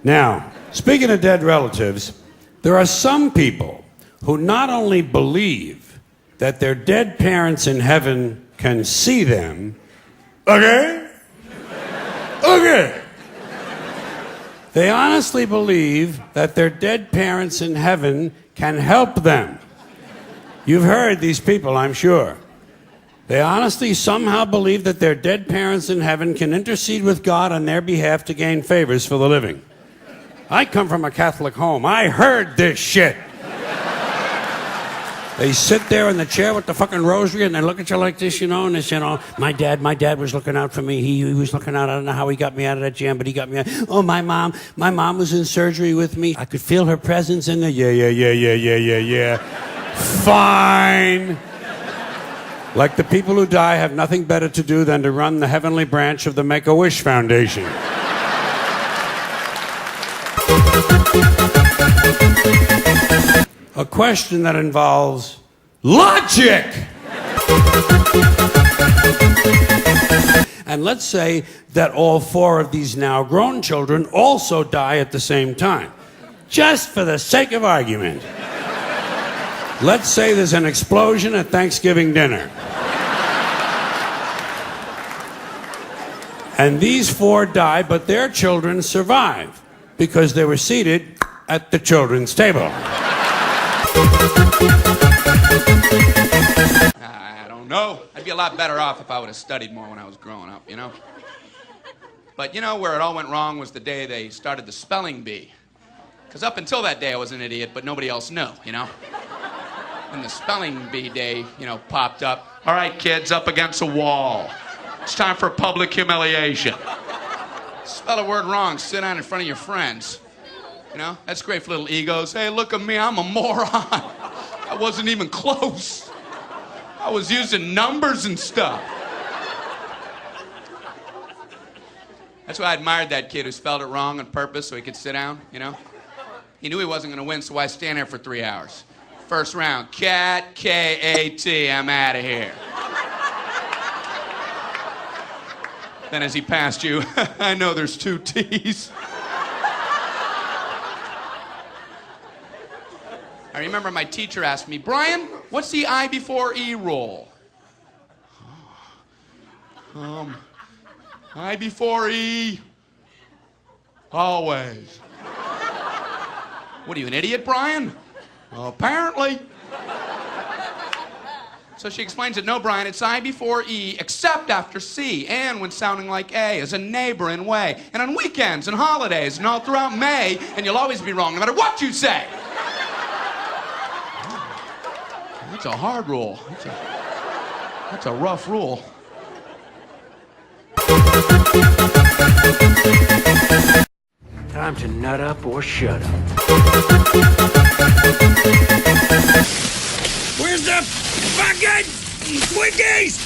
Now, speaking of dead relatives, there are some people who not only believe that their dead parents in heaven can see them, okay? They honestly believe that their dead parents in heaven can help them. You've heard these people, I'm sure. They honestly somehow believe that their dead parents in heaven can intercede with God on their behalf to gain favors for the living. I come from a Catholic home. I heard this shit. They sit there in the chair with the fucking rosary and they look at you like this, you know, and they say, oh, my dad was looking out for me. He was looking out. I don't know how he got me out of that jam, but he got me out. Oh, my mom was in surgery with me. I could feel her presence in there. Yeah. Fine. Like the people who die have nothing better to do than to run the heavenly branch of the Make-A-Wish Foundation. A question that involves logic. And let's say that all 4 of these now grown children also die at the same time. Just for the sake of argument. Let's say there's an explosion at Thanksgiving dinner. And these 4 die, but their children survive because they were seated at the children's table. I don't know. I'd be a lot better off if I would have studied more when I was growing up, you know? But you know where it all went wrong was the day they started the spelling bee. Because up until that day I was an idiot, but nobody else knew, you know? When the spelling bee day, you know, popped up, all right, kids, up against a wall. It's time for public humiliation. Spell a word wrong, sit down in front of your friends. You know, that's great for little egos. Hey, look at me, I'm a moron. I wasn't even close. I was using numbers and stuff. That's why I admired that kid who spelled it wrong on purpose so he could sit down, you know? He knew he wasn't gonna win, so why stand there for 3 hours? First round, cat, K-A-T, I'm out of here. Then as he passed you, I know there's 2 T's. I remember my teacher asked me, Brian, what's the I before E rule? I before E, always. What are you, an idiot, Brian? Well, apparently. So she explains it, no, Brian, it's I before E, except after C, and when sounding like A, as a neighbor in way, and on weekends and holidays, and all throughout May, and you'll always be wrong, no matter what you say. That's a hard rule. That's a rough rule. Time to nut up or shut up. Where's the fucking Twinkies?